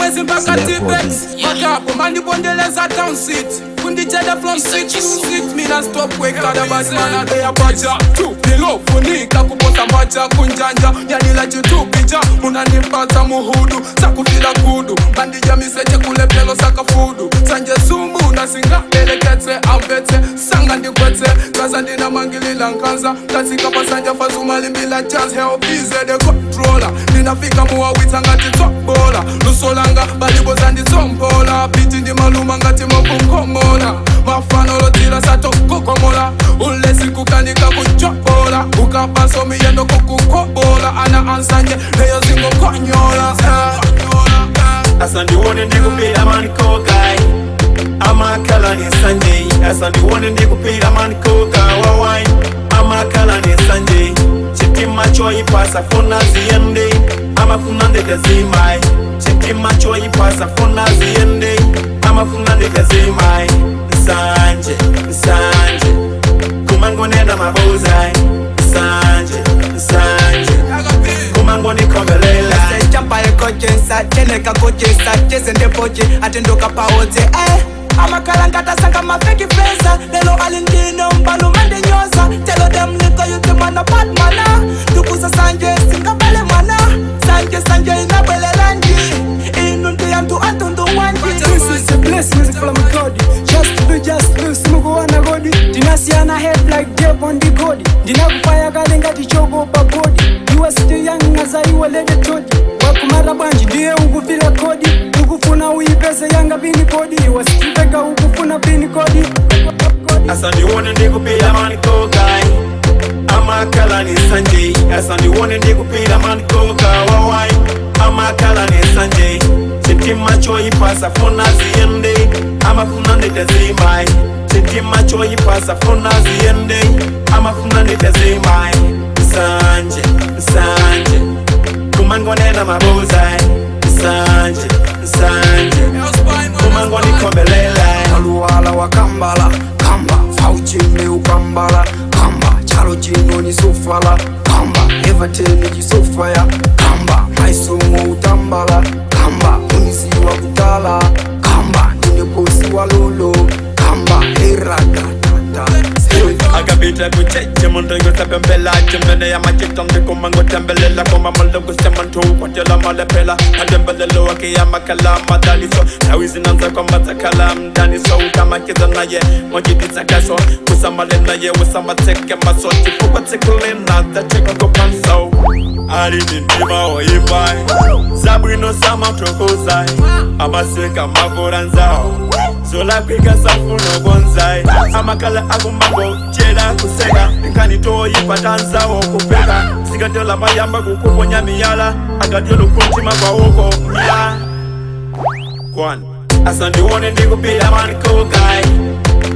Wezi mpaka T-Bex Matapo mandi bondeleza town seat Kundi jada from street to street Mina stop weka da bad man a day a baja Tupilo funika kuposa macha kunjanja Yanila chitupija Unanipata muhudu Sakufila kudu Bandi jami seche kule pelo saka fudu Sanje sumbu nasinga Elekete ambete Sanga ndikwete Kaza ndina mangilila nkanza Katika pasanja fazuma limbila chance Hell bize the controller Ninafika muwa witanga top bola Lusolanga balibo zandi zombola Piti ndi maluma ngati mafunkomola Mafano lotira sato kukomola Ulesi kukanika kuchopola Ukapaso miyendo kukukobola Ana ansanje leyo zingo konyola Asandi wone ndikupira mani kokai Amakala ni Sanjay Asandi wone ndikupira mani koka wawai Amakala ni Sanjay Chitima choi pasa fona ziende Ama funande kazimai Chitima choi pasa fona ziende Ama funande kazimai Sanje, Sanje Kumango nenda mabozai Sanje, Sanje Kumango ni kombelela Chapa ekochesa, cheneka kochesa Chesende poche, atendoka paote Amakalangata sanga mafeki pesa Lelo alindino mbalu mende nyoza Telo dem niko yuti mana bad mana Tukusa Sanje singabele mana Sanje Sanje inabele lanji Inundu yantu antundu wanji. This is a blessed music from God. Just do smugo wana godi. Dinasi ana head like Deb on the godi. Dinakufaya kalenga tichogo pa body. You are still young ngaza iwa lede todi. Wakumara banji ndiye ukufila kodi. Ukufuna uipese yanga bini kodi. Wasikipeka ukufuna bini kodi. Asandi wone ndikupira mani kokai Amakala ni Sanjay Asandi wone ndikupira mani koka wawai Amakala ni Sanjay Chitima choi pasa fona ziende Ama funande kazimai Chitima choi pasa fona ziende Ama funande kazimai Sanje, Sanje Kumango nena mabozai Sanje, Sanje Kumango ni kombelela Aluwala wa kambala Kamba, fauchi meu kambala Kamba, chalo jino ni sofala Kamba, everteni jisofaya Kamba, maisomo utambala Kamba, unisi wa kutala Kamba, nine bosi wa lolo Kamba, herada Agabita kucheche mundo yotabe mbela Chimene ya machitonde kumango tembelela Kuma mundo kusemantu kwatela malepela Adembelelo wake ya makala madali so Nawizi nanza kwa matakala mdani so Kama kiza naye mojidita kaso Kusamale naye usama teke maso Chifuwa tekule na tacheka kupanso Ali nindima o ibai Zabwino sama mtokozai Amaseka makoranzao Zola kwika safuno bonzai Amakala akumango chela kusega Nkani to ipatanza okupeka Sikatola mayamba kukuponya miyala Akadiolo kuntima kwa oko ya Kwan Asandi wone ndikupira mani kokai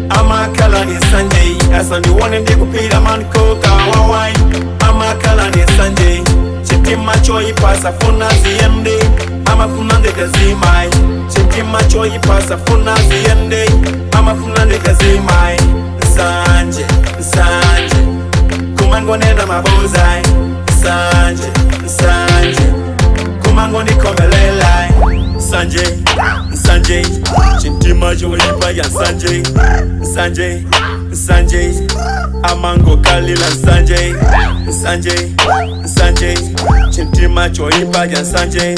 Amakala ni Sanjay Asandi wone ndikupira mani koka wawai Amakala ni Sanjay Chitima choi pasa fona ziende Ama funande kazimai Chitima choi pasa fona ziende Ama funande kazimai Sanje, Sanje Kumango nenda mabozai Sanje, Sanje Kumango ni kombelela Sanjay, Sanjay Chitima choi paya Sanjay Sanjay, Sanjay Amango kalila Sanjay Sanjay, Sanjay Chitima choi paya Sanjay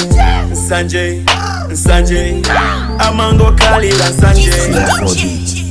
Sanjay, Sanjay Amango kalila Sanjay